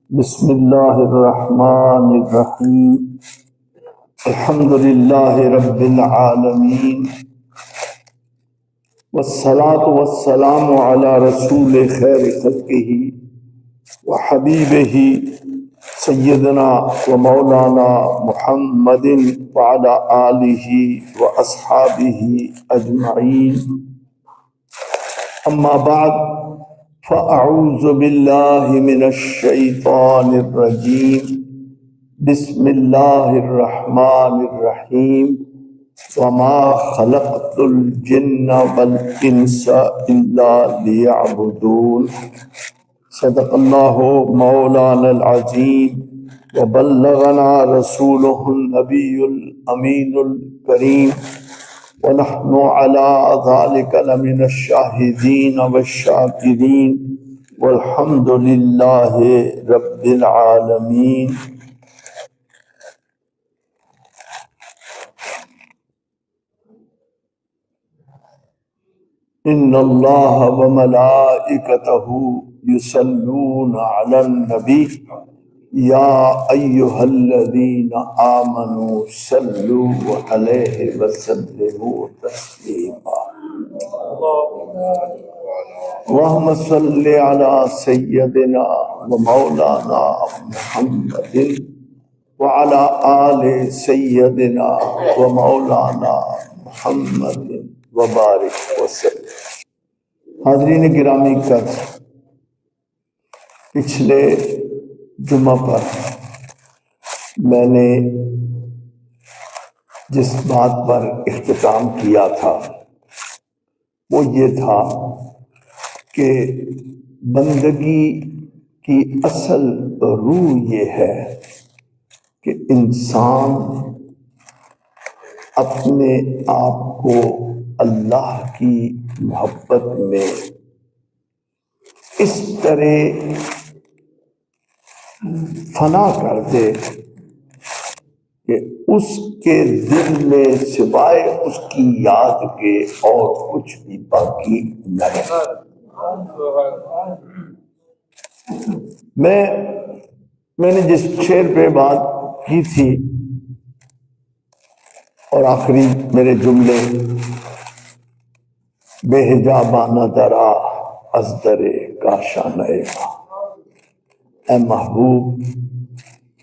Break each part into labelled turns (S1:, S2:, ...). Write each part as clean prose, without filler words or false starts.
S1: بسم اللہ الرحمن الرحیم الحمد للہ رب العالمین والصلاة والسلام علی رسول خیر خلقہ وحبیبہ سیدنا و مولانا محمد وعلی آلہ واصحابہ اجمعین، اما بعد فاعوذ باللہ من الشیطان الرجیم، بسم اللہ الرحمن الرحیم، وما خلقت الجن والانس الا لیعبدون۔ صدق اللہ مولانا العظیم وبلغنا رسولہ النبی الامین الکریم، ونحن على ذلك لمن الشاہدین والشاکرین، والحمد للہ رب العالمین۔ ان اللہ وملائکتہ یصلون علی النبی یا ایہا الذین آمنوا صلوا علیہ وسلموا تسلیما۔ اللہم صل علی سیدنا و مولانا محمد وعلی آل سیدنا و مولانا محمد وبارک وسلم۔ حاضرین گرامی، پچھلے جمعہ پر میں نے جس بات پر اختتام کیا تھا وہ یہ تھا کہ بندگی کی اصل روح یہ ہے کہ انسان اپنے آپ کو اللہ کی محبت میں اس طرح فنا کر دے کہ اس کے دل میں سوائے اس کی یاد کے اور کچھ بھی باقی نہ رہے۔ میں نے جس شعر پہ بات کی تھی اور آخری میرے جملے، بے حجابانہ درا از در کاشانہ ماں، اے محبوب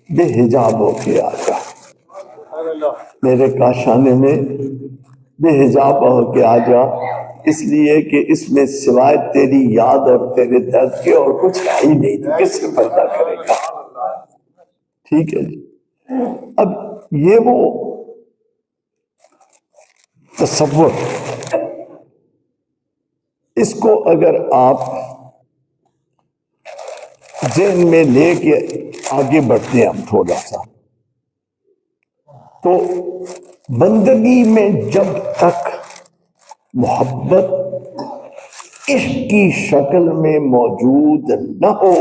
S1: بے حجاب ہو کے آ جا، میرے کاشانے میں بے حجاب ہو کے آ جا، اس لیے کہ اس میں سوائے تیری یاد اور تیرے درد کے اور کچھ ہے ہی نہیں، تو کس سے پردہ کرے گا؟ ٹھیک ہے جی۔ اب یہ وہ تصور، اس کو اگر آپ ذہن میں لے کے آگے بڑھتے ہیں ہم تھوڑا سا، تو بندگی میں جب تک محبت عشق کی شکل میں موجود نہ ہو،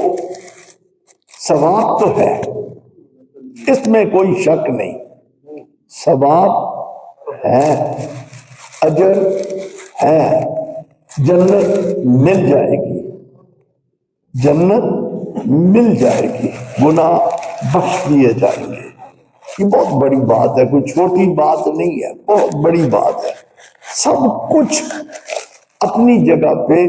S1: ثواب تو ہے، اس میں کوئی شک نہیں، ثواب ہے، اجر ہے، جنت مل جائے گی، جنت مل جائے گی، گناہ بخش دیے جائیں گے۔ یہ بہت بڑی بات ہے، کوئی چھوٹی بات نہیں ہے، بہت بڑی بات ہے۔ سب کچھ اپنی جگہ پہ،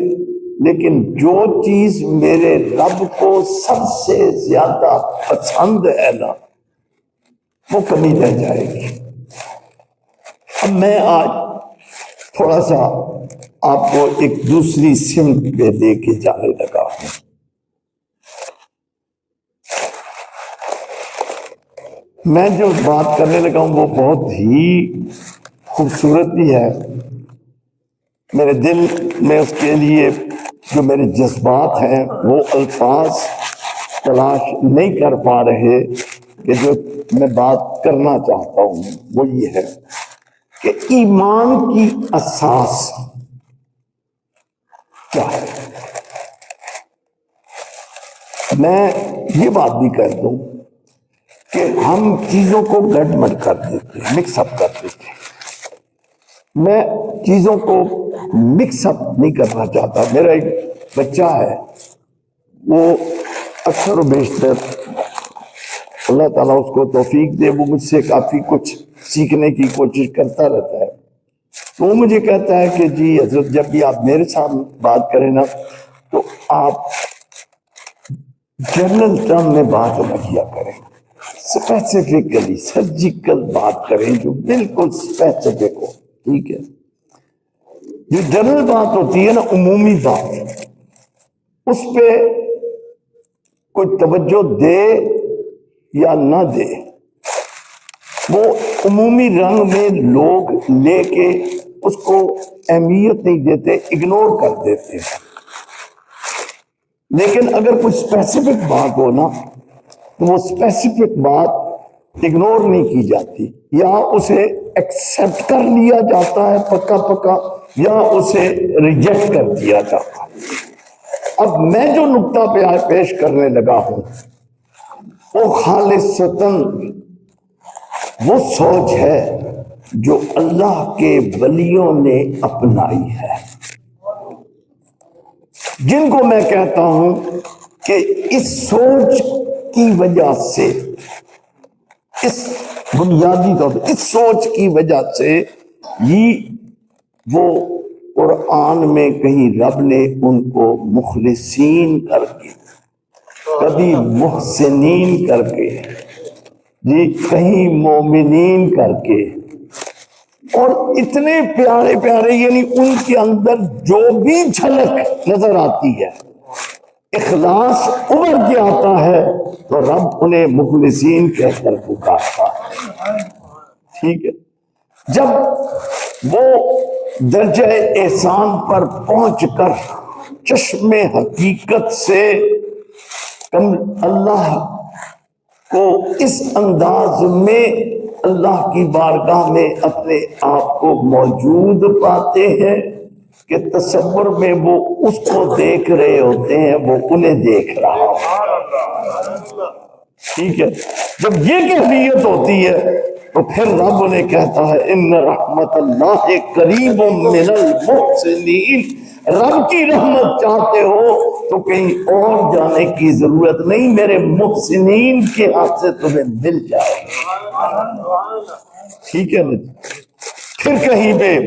S1: لیکن جو چیز میرے رب کو سب سے زیادہ پسند ہے نا، وہ کمی رہ جائے گی۔ اب میں آج تھوڑا سا آپ کو ایک دوسری سمت پہ لے کے جانے لگا ہوں۔ میں جو بات کرنے لگا ہوں وہ بہت ہی خوبصورت بھی ہے، میرے دل میں اس کے لیے جو میرے جذبات ہیں وہ الفاظ تلاش نہیں کر پا رہے کہ جو میں بات کرنا چاہتا ہوں وہ یہ ہے کہ ایمان کی اساس کیا ہے۔ میں یہ بات بھی کہہ دوں کہ ہم چیزوں کو گڑبڑ کر دیتے ہیں، مکس اپ کر دیتے ہیں۔ میں چیزوں کو مکس اپ نہیں کرنا چاہتا۔ میرا ایک بچہ ہے، وہ اکثر و بیشتر اللہ تعالیٰ اس کو توفیق دے، وہ مجھ سے کافی کچھ سیکھنے کی کوشش کرتا رہتا ہے. تو وہ مجھے کہتا ہے کہ جی حضرت جب بھی آپ میرے ساتھ بات کریں نا تو آپ جنرل ٹرم میں بات نہ کیا کریں، اسپیسیفکلی سرجیکل بات کریں جو بالکل اسپیسیفک ہو. ٹھیک ہے، جو جنرل بات ہوتی ہے نا، عمومی بات، اس پہ کوئی توجہ دے یا نہ دے، وہ عمومی رنگ میں لوگ لے کے اس کو اہمیت نہیں دیتے، اگنور کر دیتے ہیں. لیکن اگر کوئی اسپیسیفک بات ہو نا تو وہ اسپیسیفک بات اگنور نہیں کی جاتی، یا اسے ایکسپٹ کر لیا جاتا ہے پکا پکا، یا اسے ریجیکٹ کر دیا جاتا ہے. اب میں جو نقطہ پہ پیش کرنے لگا ہوں وہ خالصتاً وہ سوچ ہے جو اللہ کے ولیوں نے اپنائی ہے، جن کو میں کہتا ہوں کہ اس سوچ کی وجہ سے، اس بنیادی طور پر اس سوچ کی وجہ سے ہی وہ قرآن میں کہیں رب نے ان کو مخلصین کر کے، کبھی محسنین کر کے، جی کہیں مومنین کر کے، اور اتنے پیارے پیارے، یعنی ان کے اندر جو بھی جھلک نظر آتی ہے، اخلاص ابھر کے آتا ہے تو رب انہیں مخلصین کہہ کر پکارتا ہے. ٹھیک ہے، جب وہ درجہ احسان پر پہنچ کر چشم حقیقت سے اللہ کو اس انداز میں اللہ کی بارگاہ میں اپنے آپ کو موجود پاتے ہیں کہ تصور میں وہ اس کو دیکھ رہے ہوتے ہیں، وہ انہیں دیکھ رہا ہوتا. ٹھیک ہے، جب یہ کیفیت ہوتی ہے تو پھر رب انہیں کہتا ہے ان رحمت اللہ قریب من المحسنین. رب کی رحمت چاہتے ہو تو کہیں اور جانے کی ضرورت نہیں، میرے محسنین کے ہاتھ سے تمہیں مل جائے. ٹھیک ہے نا، پھر کہیں پہ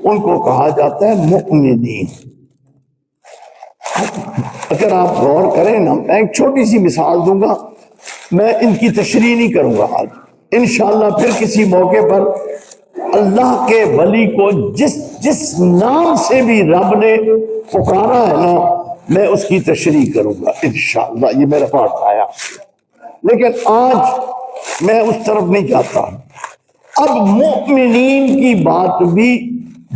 S1: ان کو کہا جاتا ہے مؤمنین. اگر آپ غور کریں نا، میں ایک چھوٹی سی مثال دوں گا، میں ان کی تشریح نہیں کروں گا آج، انشاءاللہ پھر کسی موقع پر اللہ کے ولی کو جس نام سے بھی رب نے پکارا ہے نا، میں اس کی تشریح کروں گا انشاءاللہ. یہ میرا پاس آیا، لیکن آج میں اس طرف نہیں جاتا. اب مؤمنین کی بات بھی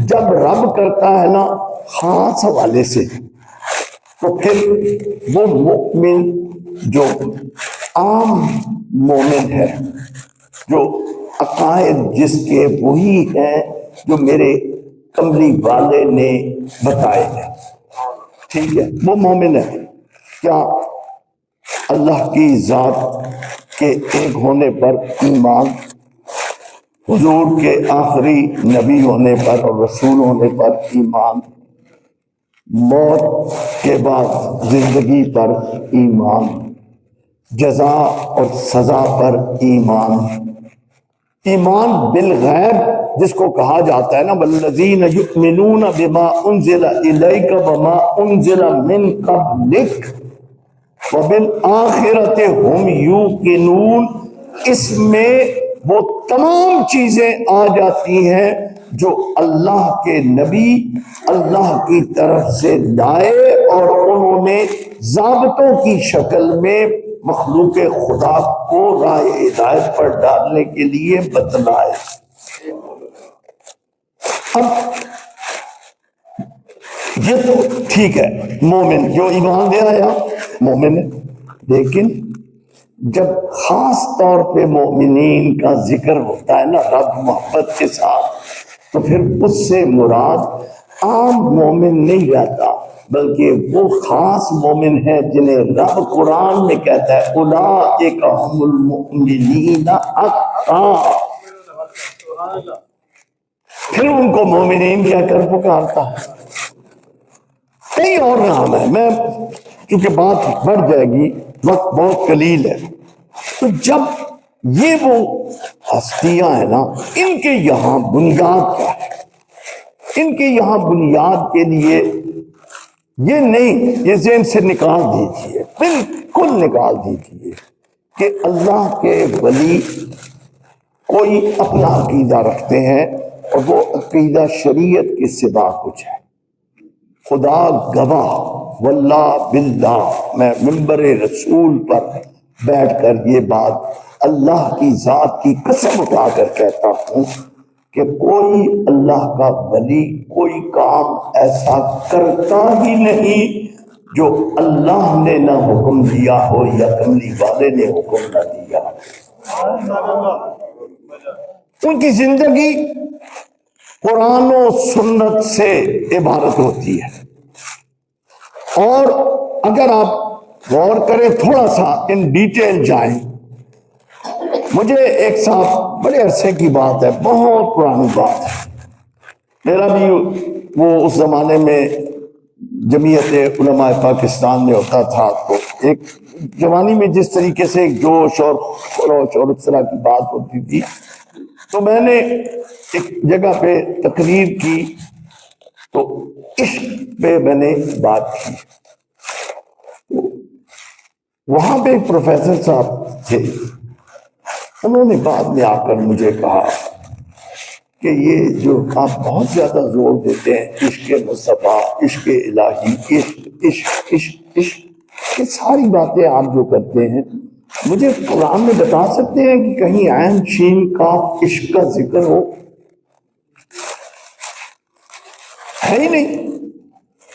S1: جب رب کرتا ہے نا خاص حوالے سے، تو پھر وہ مؤمن جو عام مومن ہے، جو عقائد جس کے وہی ہیں جو میرے کملی والے نے بتائے ہیں، ٹھیک ہے، وہ مومن ہے. کیا اللہ کی ذات کے ایک ہونے پر ایمان، حضور کے آخری نبی ہونے پر اور رسول ہونے پر ایمان، موت کے بعد زندگی پر ایمان، جزا اور سزا پر ایمان، ایمان بالغیب جس کو کہا جاتا ہے نا والذین یؤمنون بما انزل الیک وما انزل من قبلک وبالآخرۃ هم یوقنون. اس میں وہ تمام چیزیں آ جاتی ہیں جو اللہ کے نبی اللہ کی طرف سے لائے اور انہوں نے ضابطوں کی شکل میں مخلوق خدا کو راہ ہدایت پر ڈالنے کے لیے بتلائے. اب یہ تو ٹھیک ہے، مومن جو ایمان لے آیا مومن ہے، لیکن جب خاص طور پہ مومنین کا ذکر ہوتا ہے نا رب محبت کے ساتھ، تو پھر اس سے مراد عام مومن نہیں رہتا، بلکہ وہ خاص مومن ہے جنہیں رب قرآن میں کہتا ہے اولئک هم المؤمنین حقا. پھر ان کو مومنین کہہ کر پکارتا ہے. کئی اور نام ہے، میں چونکہ بات بڑھ جائے گی وقت بہت قلیل ہے. تو جب یہ وہ ہستیاں ہیں نا، ان کے یہاں بنیاد کیا ہے؟ ان کے یہاں بنیاد کے لیے یہ نہیں، یہ ذہن سے نکال دیجئے، بالکل نکال دیجئے کہ اللہ کے ولی کوئی اپنا عقیدہ رکھتے ہیں اور وہ عقیدہ شریعت کے سوا کچھ ہے. خدا گواہ واللہ باللہ، میں منبر رسول پر بیٹھ کر یہ بات اللہ کی ذات کی قسم اٹھا کر کہتا ہوں کہ کوئی اللہ کا ولی کوئی کام ایسا کرتا ہی نہیں جو اللہ نے نہ حکم دیا ہو یا کملی والے نے حکم نہ دیا. ان کی زندگی قرآن و سنت سے عبارت ہوتی ہے. اور اگر آپ غور کریں، تھوڑا سا ان ڈیٹیل جائیں. مجھے ایک صاحب، بڑے عرصے کی بات ہے، بہت پرانی بات ہے، میرا بھی وہ اس زمانے میں جمعیت علماء پاکستان میں ہوتا تھا، تو ایک جوانی میں جس طریقے سے ایک جوش اور خروش اور اس طرح کی بات ہوتی تھی، تو میں نے ایک جگہ پہ تقریر کی تو عشق پہ میں نے بات کی. وہاں پہ ایک پروفیسر صاحب تھے، انہوں نے بعد میں آ کر مجھے کہا کہ یہ جو آپ بہت زیادہ زور دیتے ہیں عشق مصطفیٰ، عشق الہی، عشق عشق عشق عشق، یہ ساری باتیں آپ جو کرتے ہیں، مجھے قرآن میں بتا سکتے ہیں کہ کہیں عین شین کاف عشق کا ذکر ہو؟ ہے ہی نہیں.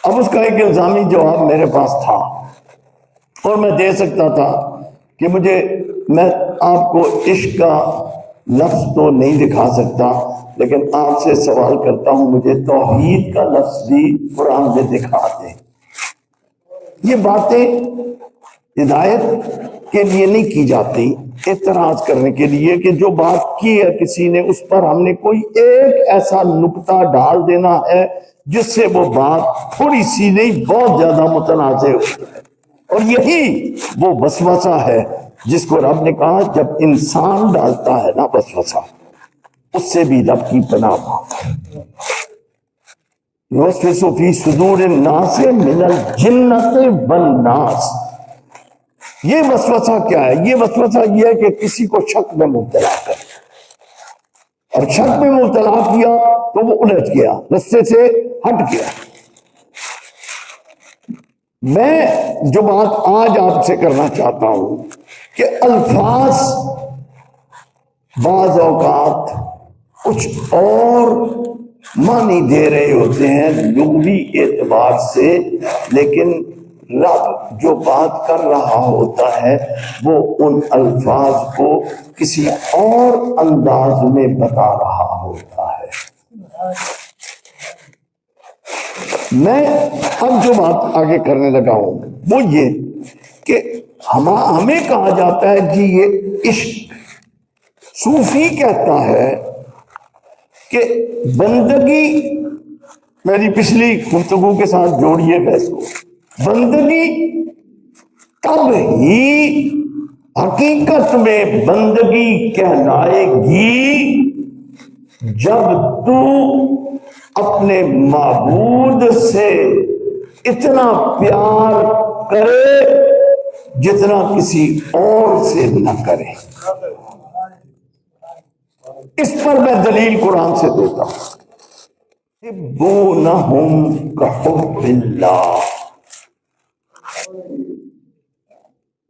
S1: اب اس کا ایک الزامی جواب میرے پاس تھا اور میں دے سکتا تھا کہ میں آپ کو عشق کا لفظ تو نہیں دکھا سکتا، لیکن آپ سے سوال کرتا ہوں مجھے توحید کا لفظ بھی قرآن میں دکھا دیں. یہ باتیں ہدایت کے لیے نہیں کی جاتی، اعتراض کرنے کے لیے کہ جو بات کی ہے کسی نے اس پر ہم نے کوئی ایک ایسا نکتہ ڈال دینا ہے جس سے وہ بات تھوڑی سی نہیں بہت زیادہ متنازع ہوتی ہے. اور یہی وہ وسوسہ ہے جس کو رب نے کہا جب انسان ڈالتا ہے نا وسوسہ، اس سے بھی رب کی پناہ مانگتا ہے. یوسوس فی صدور الناس من الجنۃ والناس. یہ وسوسہ کیا ہے؟ یہ وسوسہ یہ ہے کہ کسی کو شک میں مبتلا کر، اور شک میں مبتلا کیا تو وہ الجھ گیا، رستے سے ہٹ گیا. میں جو بات آج آپ سے کرنا چاہتا ہوں کہ الفاظ بعض اوقات کچھ اور معنی دے رہے ہوتے ہیں لغوی اعتبار سے، لیکن رب جو بات کر رہا ہوتا ہے وہ ان الفاظ کو کسی اور انداز میں بتا رہا ہوتا ہے. میں اب جو بات آگے کرنے لگا ہوں وہ یہ کہ ہمیں کہا جاتا ہے جی یہ عشق. صوفی کہتا ہے کہ بندگی، میری پچھلی گفتگو کے ساتھ جوڑیے گا اس کو، بندگی تب ہی حقیقت میں بندگی کہلائے گی جب تو اپنے معبود سے اتنا پیار کرے جتنا کسی اور سے نہ کرے. اس پر میں دلیل قرآن سے دیتا ہوں. يحبونهم كحب اللہ.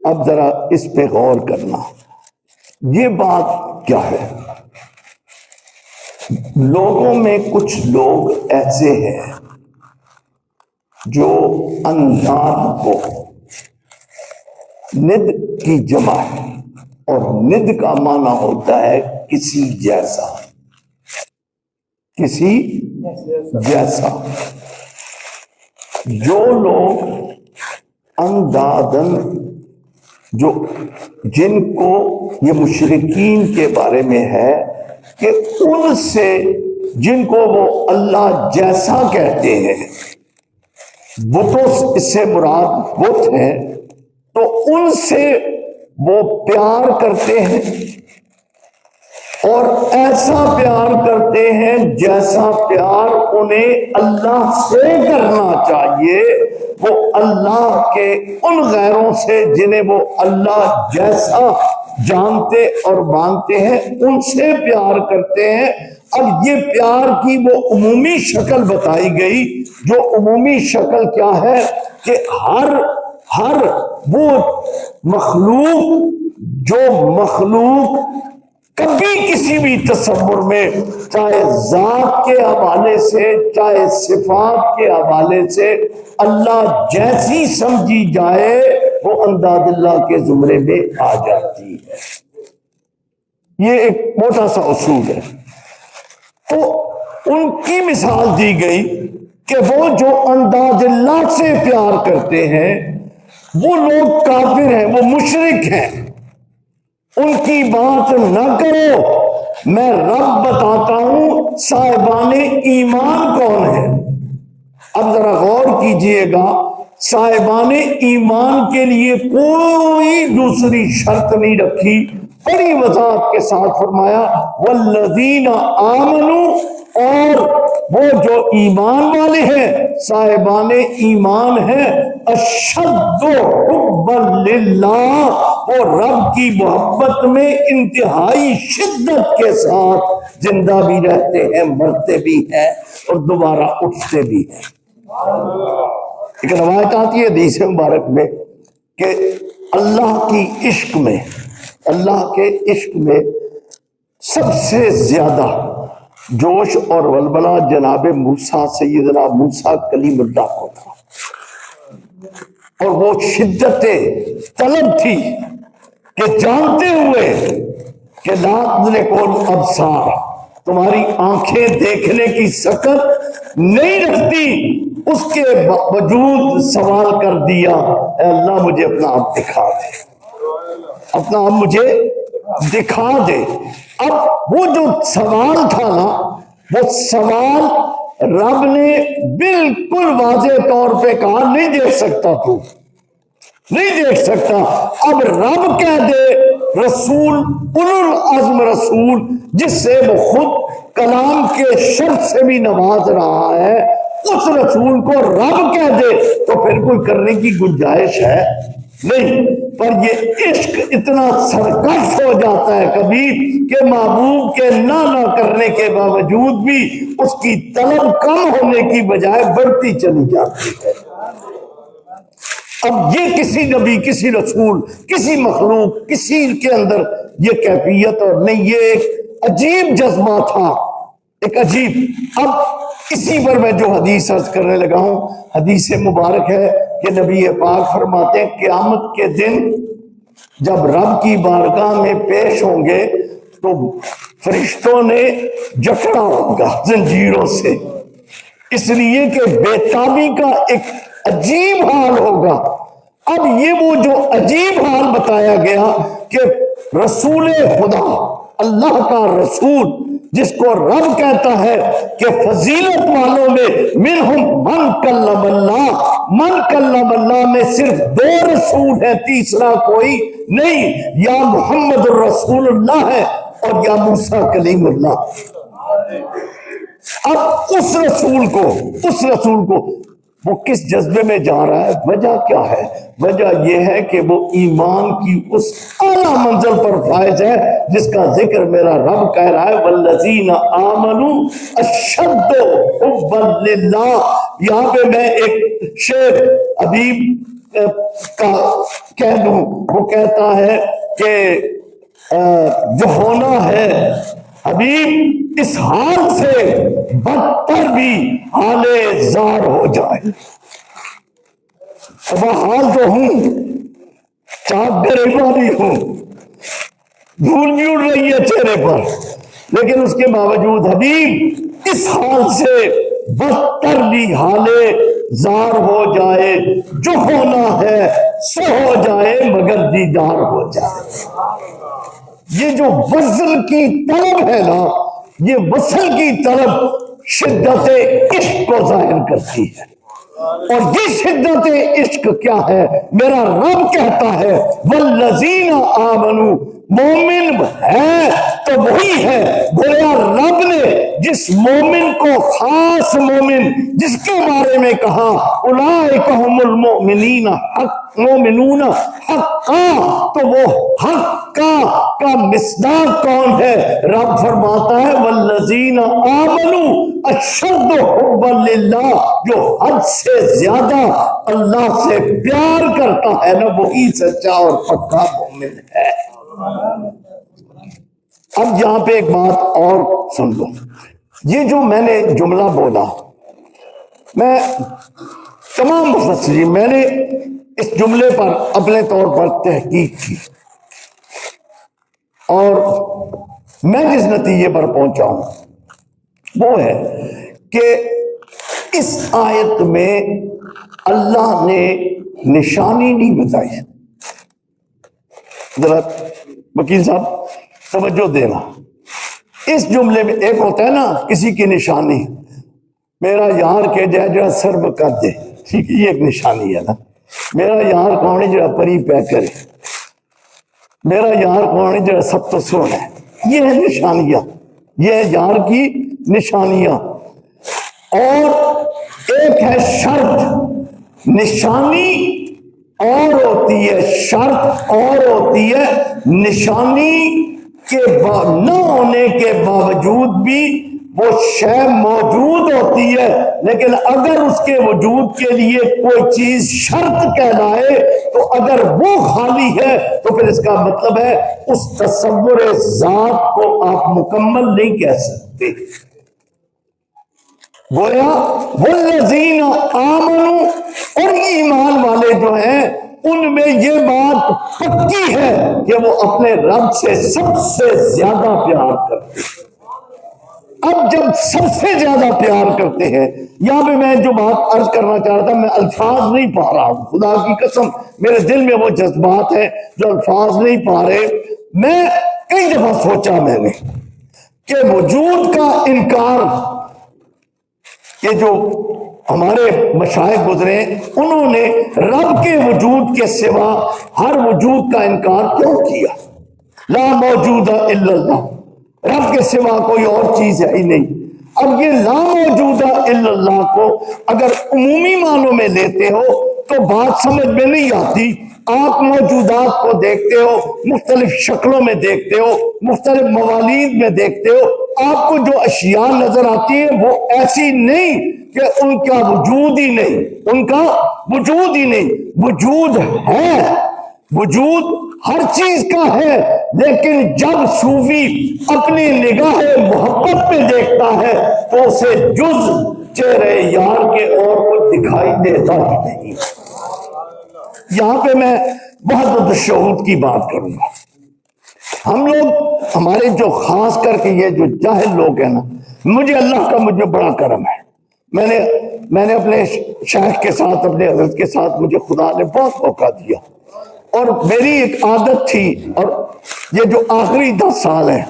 S1: اب ذرا اس پہ غور کرنا، یہ بات کیا ہے؟ لوگوں میں کچھ لوگ ایسے ہیں جو انداز کو ند کی جمع ہے، اور ند کا معنی ہوتا ہے کسی جیسا، کسی جیسا. جو لوگ اندادن، جن کو یہ مشرکین کے بارے میں ہے کہ ان سے جن کو وہ اللہ جیسا کہتے ہیں، بتوں اس سے مراد بت ہیں، تو تو ان سے وہ پیار کرتے ہیں اور ایسا پیار کرتے ہیں جیسا پیار انہیں اللہ سے کرنا چاہیے، وہ اللہ کے ان غیروں سے جنہیں وہ اللہ جیسا جانتے اور مانتے ہیں ان سے پیار کرتے ہیں۔ اب یہ پیار کی وہ عمومی شکل بتائی گئی، جو عمومی شکل کیا ہے کہ ہر وہ مخلوق جو مخلوق کبھی کسی بھی تصور میں چاہے ذات کے حوالے سے چاہے صفات کے حوالے سے اللہ جیسی سمجھی جائے وہ انداز اللہ کے زمرے میں آ جاتی ہے۔ یہ ایک موٹا سا اصول ہے۔ تو ان کی مثال دی گئی کہ وہ جو انداز اللہ سے پیار کرتے ہیں وہ لوگ کافر ہیں، وہ مشرک ہیں، ان کی بات نہ کرو، میں رب بتاتا ہوں صاحبان ایمان کون ہے۔ اب ذرا غور کیجئے گا، صاحبان ایمان کے لیے کوئی دوسری شرط نہیں رکھی، بڑی وضاحت کے ساتھ فرمایا والذین آمنوا، اور وہ جو ایمان والے ہیں صاحبان ایمان ہیں، اشد حبا للہ، وہ رب کی محبت میں انتہائی شدت کے ساتھ زندہ بھی رہتے ہیں، مرتے بھی ہیں اور دوبارہ اٹھتے بھی ہیں۔ ایک روایت آتی ہے حدیث مبارک میں کہ اللہ کے عشق میں سب سے زیادہ جوش اور ولولہ جناب موسیٰ سیدنا موسیٰ کلیم اللہ کو تھا، اور وہ شدت طلب تھی کہ جانتے ہوئے کہ لا تدرکہ الابصار، تمہاری آنکھیں دیکھنے کی سکت نہیں رکھتی، اس کے باوجود سوال کر دیا اے اللہ مجھے اپنا آپ دکھا دے، اپنا آپ مجھے دکھا دے۔ اب وہ جو سوال تھا نا، وہ سوال رب نے بالکل واضح طور پہ کہا نہیں دیکھ سکتا، تو نہیں دیکھ سکتا۔ اب رب کہہ دے رسول اولو العزم رسول، جس سے وہ خود کلام کے شرط سے بھی نواز رہا ہے، اس رسول کو رب کہہ دے تو پھر کوئی کرنے کی گنجائش ہے نہیں۔ پر یہ عشق اتنا سرکش ہو جاتا ہے کبھی کہ محبوب کے نہ کرنے کے باوجود بھی اس کی طلب کم ہونے کی بجائے بڑھتی چلی جاتی ہے۔ اب یہ کسی نبی، کسی رسول، کسی مخلوق، کسی کے اندر یہ کیفیت اور نہیں، یہ ایک عجیب جذبہ تھا، ایک عجیب۔ اب اسی پر میں جو حدیث عرض کرنے لگا ہوں، حدیث مبارک ہے کہ نبی پاک فرماتے ہیں قیامت کے دن جب رب کی بارگاہ میں پیش ہوں گے تو فرشتوں نے جکڑا ہوگا زنجیروں سے، اس لیے کہ بےتابی کا ایک عجیب حال ہوگا۔ اب یہ وہ جو عجیب حال بتایا گیا کہ رسول خدا، اللہ کا رسول، جس کو رب کہتا ہے کہ فضیلت والوں میں منہم من کلم اللہ، من کلم اللہ میں صرف 2 رسول ہیں، تیسرا کوئی نہیں، یا محمد الرسول اللہ ہے اور یا موسیٰ کلیم اللہ۔ اب اس رسول کو وہ کس جذبے میں جا رہا ہے؟ وجہ کیا ہے؟ وجہ یہ ہے کہ وہ ایمان کی اس اعلیٰ منزل پر فائز ہے جس کا ذکر میرا رب کہہ رہا ہے والذین آمنوا اشد حبا للہ۔ یہاں پہ میں ایک شعر ادیب کا کہہ دوں، وہ کہتا ہے کہ جو ہونا ہے حبیب اس حال سے بدتر بھی حال زار ہو جائے۔ اب حال تو ہوں، چاک گریبانی ہوں، دھول بھی اڑ رہی ہے چہرے پر، لیکن اس کے باوجود حبیب اس حال سے بدتر بھی حال زار ہو جائے، جو ہونا ہے سو ہو جائے مگر دیدار ہو جائے۔ یہ جو وصل کی طلب ہے نا، یہ وصل کی طلب شدت عشق کو ظاہر کرتی ہے، اور یہ شدت عشق کیا ہے؟ میرا رب کہتا ہے والذین آمنوا، مومن ہے تو وہی ہے۔ گویا رب نے جس مومن کو، خاص مومن جس کے بارے میں کہا اولئک هم المؤمنین حق، مومنون حقا، تو وہ حق کا مصداق کون ہے؟ رب فرماتا ہے والذین آمنوا اشد حبا للہ، جو حد سے زیادہ اللہ سے پیار کرتا ہے نا، وہی سچا اور پکا مومن ہے۔ اب یہاں پہ ایک بات اور سن لو، یہ جو میں نے جملہ بولا، میں تمام مفسرین، میں نے اس جملے پر اپنے طور پر تحقیق کی اور میں جس نتیجے پر پہنچا ہوں وہ ہے کہ اس آیت میں اللہ نے نشانی نہیں بتائی۔ ذرا وکیل صاحب توجہ دینا، اس جملے میں ایک ہوتا ہے نا کسی کی نشانی، میرا یار کہ جا سرب کر دے، ٹھیک ہے، یہ ایک نشانی ہے نا۔ میرا یار کون ہے جڑا پری پہ کرے، میرا یار کون ہے جڑا سب تو سونا ہے، یہ ہے نشانیاں، یہ ہے یار کی نشانیاں۔ اور ایک ہے شرط، نشانی اور ہوتی ہے، شرط اور ہوتی ہے۔ نشانی کے نہ ہونے کے باوجود بھی وہ شے موجود ہوتی ہے، لیکن اگر اس کے وجود کے لیے کوئی چیز شرط کہلائے تو اگر وہ خالی ہے تو پھر اس کا مطلب ہے اس تصور ذات کو آپ مکمل نہیں کہہ سکتے۔ گویا والذین آمنوا، اور ایمان والے جو ہیں ان میں یہ بات پکی ہے کہ وہ اپنے رب سے سب سے زیادہ پیار کرتے ہیں۔ اب جب سب سے زیادہ پیار کرتے ہیں، یہاں پہ میں جو بات عرض کرنا چاہ رہا تھا، میں الفاظ نہیں پا رہا ہوں، خدا کی قسم میرے دل میں وہ جذبات ہیں جو الفاظ نہیں پا رہے۔ میں کئی دفعہ سوچا میں نے کہ وجود کا انکار، یہ جو ہمارے مشائخ گزرے انہوں نے رب کے وجود کے سوا ہر وجود کا انکار کیوں کیا؟ لا موجود الا اللہ، رب کے سوا کوئی اور چیز ہے ہی نہیں۔ اب یہ لا موجود الا اللہ کو اگر عمومی معنوں میں لیتے ہو تو بات سمجھ میں نہیں آتی۔ آپ موجودات کو دیکھتے ہو، مختلف شکلوں میں دیکھتے ہو، مختلف موالید میں دیکھتے ہو، آپ کو جو اشیاء نظر آتی ہیں وہ ایسی نہیں کہ ان کا وجود ہی نہیں، ان کا وجود ہی نہیں، وجود ہے، وجود ہر چیز کا ہے۔ لیکن جب صوفی اپنی نگاہ محبت پہ دیکھتا ہے تو اسے جز چہرے یار کے اور کچھ دکھائی دیتا ہی نہیں۔ یہاں پہ میں وحدت شہود کی بات کروں گا۔ ہم لوگ، ہمارے جو خاص کر کے یہ جو جاہل لوگ ہیں نا، مجھے اللہ کا مجھے بڑا کرم ہے، میں نے اپنے شیخ کے ساتھ، اپنے حضرت کے ساتھ، مجھے خدا نے بہت موقع دیا، اور میری ایک عادت تھی، اور یہ جو آخری 10 سال ہیں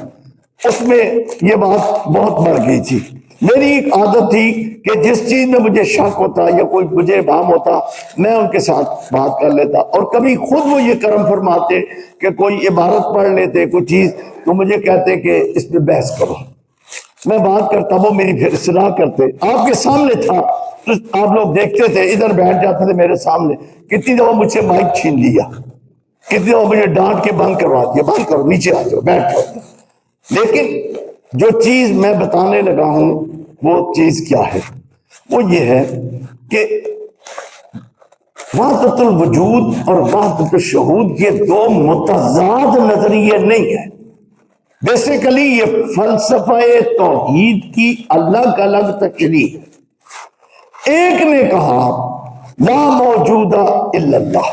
S1: اس میں یہ بات بہت بڑھ گئی تھی۔ میری ایک عادت تھی کہ جس چیز میں مجھے شک ہوتا یا کوئی مجھے ابہام ہوتا میں ان کے ساتھ بات کر لیتا، اور کبھی خود وہ یہ کرم فرماتے کہ کوئی عبارت پڑھ لیتے کوئی چیز تو مجھے کہتے کہ اس پہ بحث کرو، میں بات کرتا، وہ میری پھر اصلاح کرتے۔ آپ کے سامنے تھا، آپ لوگ دیکھتے تھے، ادھر بیٹھ جاتے تھے میرے سامنے، کتنی دفعہ مجھ سے مائک چھین لیا، کتنی دفعہ مجھے ڈانٹ کے بند کروا دیا، بند کرو، نیچے آ جاؤ، بیٹھ جاؤ۔ لیکن جو چیز میں بتانے لگا ہوں وہ چیز کیا ہے؟ وہ یہ ہے کہ وحدت الوجود اور وحدت الشہود یہ دو متضاد نظریے نہیں ہیں۔ بیسیکلی یہ فلسفہ توحید کی الگ الگ تشریح ہے۔ ایک نے کہا لا موجود الا اللہ،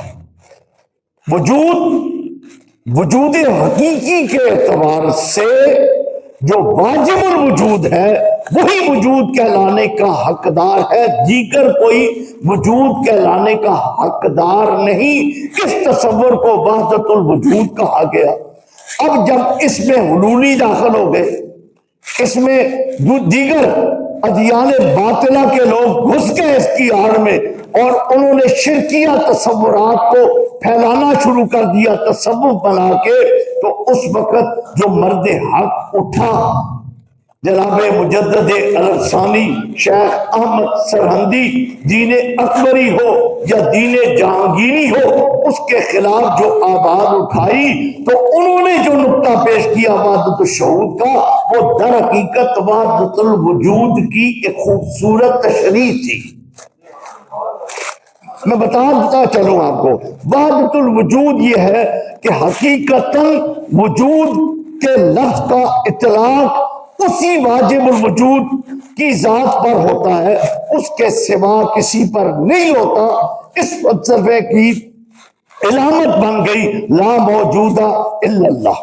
S1: وجود حقیقی کے اعتبار سے جو واجب الوجود ہے وہی وجود کہلانے کا حقدار ہے، دیگر کوئی وجود کہلانے کا حقدار نہیں۔ کس تصور کو وحدت الوجود کہا گیا؟ اب جب اس میں حلولی داخل ہو گئے، اس میں دیگر ادیان باطلہ کے لوگ گھس گئے اس کی آڑ میں اور انہوں نے شرکیہ تصورات کو پھیلانا شروع کر دیا تصوف بنا کے، تو اس وقت جو مرد حق اٹھا، جناب مجدد الفسانی شیخ احمد سرہندی، دین اکبری ہو یا دین جہانگیری ہو، اس کے خلاف جو آواز اٹھائی، تو انہوں نے جو نقطہ پیش کیا وحدت الشہود کا، وہ در حقیقت وحدت الوجود کی ایک خوبصورت تشریح تھی۔ میں بتا چلوں آپ کو، وحدت الوجود یہ ہے کہ حقیقتاً وجود کے لفظ کا اطلاق اسی واجب الوجود کی ذات پر ہوتا ہے، اس کے سوا کسی پر نہیں ہوتا۔ اس فلسفے کی علامت بن گئی لا موجود الا اللہ،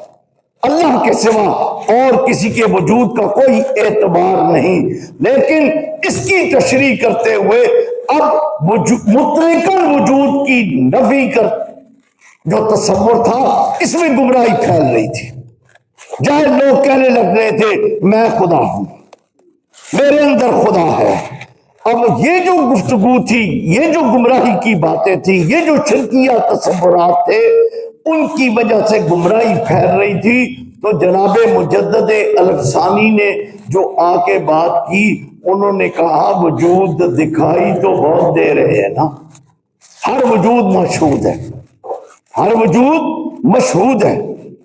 S1: اللہ کے سوا اور کسی کے وجود کا کوئی اعتبار نہیں۔ لیکن اس کی تشریح کرتے ہوئے اب مطلقاً وجود کی نفی کر جو تصور تھا، اس میں گمراہی پھیل رہی تھی۔ جاہل لوگ کہنے لگ رہے تھے میں خدا ہوں، میرے اندر خدا ہے۔ اب یہ جو گفتگو تھی، یہ جو گمراہی کی باتیں تھی، یہ جو شرکیہ تصورات تھے، ان کی وجہ سے گمراہی پھیل رہی تھی۔ تو جناب مجدد الفسانی نے جو آ کے بات کی، انہوں نے کہا وجود دکھائی تو بہت دے رہے ہیں نا، ہر وجود مشہود ہے، ہر وجود مشہود ہے،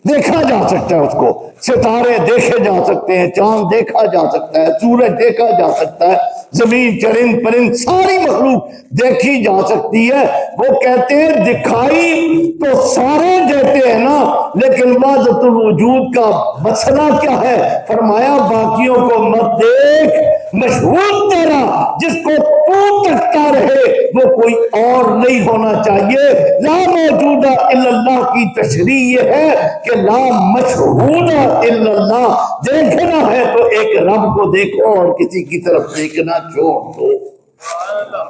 S1: دیکھا جا سکتا ہے اس کو، ستارے دیکھے جا سکتے ہیں، چاند دیکھا جا سکتا ہے، سورج دیکھا جا سکتا ہے، زمین چرند پرند ساری مخلوق دیکھی جا سکتی ہے۔ وہ کہتے ہیں دکھائی تو سارے دیتے ہیں نا، لیکن وحدت الوجود کا مسئلہ کیا ہے؟ فرمایا باقیوں کو مت دیکھ، مشہود تیرا جس کو تو تکتا رہے وہ کوئی اور نہیں ہونا چاہیے۔ لا موجود الا اللہ کی تشریح یہ ہے کہ لا مشہود الا اللہ، دیکھنا ہے تو ایک رب کو دیکھو اور کسی کی طرف دیکھنا چھوڑ دو۔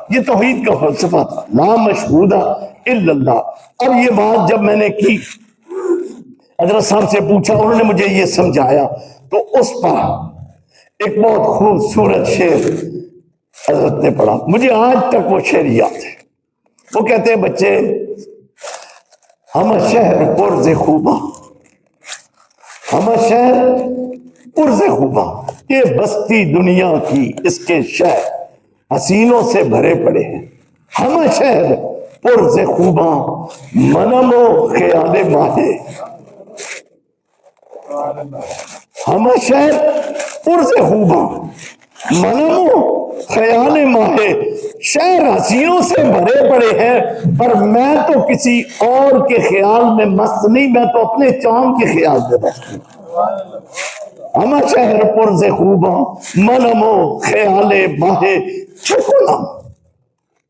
S1: یہ توحید کا فلسفہ تھا، لا مشہود الا اللہ۔ اب یہ بات جب میں نے کی، حضرت صاحب سے پوچھا، انہوں نے مجھے یہ سمجھایا، تو اس پر ایک بہت خوبصورت شعر حضرت نے پڑھا، مجھے آج تک وہ شعر یاد ہے۔ وہ کہتے ہیں بچے ہم شہر پرز خوباں، ہم شہر پرز خوباں، یہ بستی دنیا کی اس کے شہر حسینوں سے بھرے پڑے ہیں۔ ہم شہر پرز خوباں منم و خیال ماہے، ہم شہر پرز خوباں منم و خیال ماہے، شہر حسینوں سے بھرے پڑے ہیں، پر میں تو کسی اور کے خیال میں مست نہیں، میں تو اپنے چاند کے خیال میں مست ہوں۔ ہم شہر پرز خوباں منم و خیال ماہے چکنم۔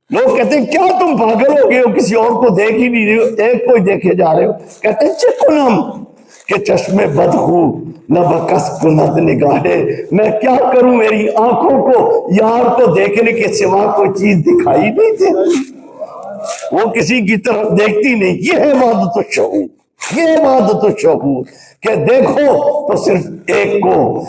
S1: لوگ کہتے ہیں کیا تم پاگل ہو گئے ہو، کسی اور کو دیکھ ہی نہیں رہے ہو، ایک کو ہی دیکھے جا رہے ہو۔ کہتے ہیں چکنم کہ چشم بدخو نہ بکس کند نگاہے، میں کیا کروں، میری آنکھوں کو یار کو دیکھنے کے سوا کوئی چیز دکھائی نہیں دیتی، وہ کسی کی طرف دیکھتی نہیں۔ یہ ہے وحدت الشعور، یہ ہے وحدت الشعور کہ دیکھو تو صرف ایک کو،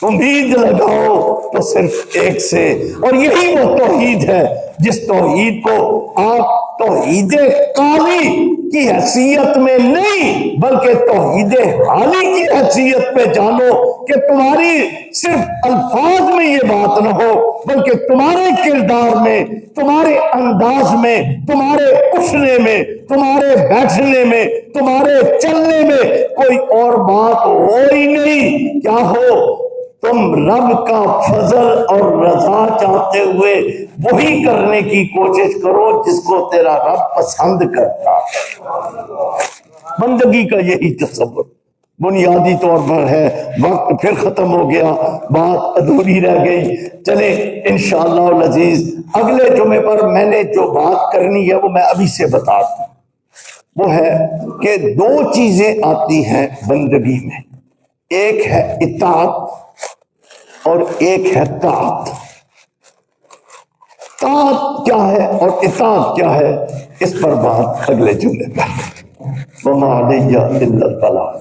S1: امید لگاؤ تو صرف ایک سے۔ اور یہی وہ توحید ہے جس توحید کو آپ توحید قالی کی حیثیت میں نہیں بلکہ توحید حالی کی حیثیت میں جانو، کہ تمہاری صرف الفاظ میں یہ بات نہ ہو بلکہ تمہارے کردار میں، تمہارے انداز میں، تمہارے اٹھنے میں، تمہارے بیٹھنے میں، تمہارے چلنے میں کوئی اور بات ہو ہی نہیں۔ کیا ہو؟ تم رب کا فضل اور رضا چاہتے ہوئے وہی کرنے کی کوشش کرو جس کو تیرا رب پسند کرتا ہے۔ بندگی کا یہی تصور بنیادی طور پر ہے۔ وقت پھر ختم ہو گیا، بات ادھوری رہ گئی۔ چلیں انشاءاللہ العزیز اگلے جمعے پر میں نے جو بات کرنی ہے وہ میں ابھی سے بتا دوں۔ وہ ہے کہ دو چیزیں آتی ہیں بندگی میں، ایک ہے اطاعت اور ایک ہے طاعت۔ طاعت کیا ہے اور اطاعت کیا ہے، اس پر بات اگلے جمعے پر۔ وما علیہ الا البلاغ۔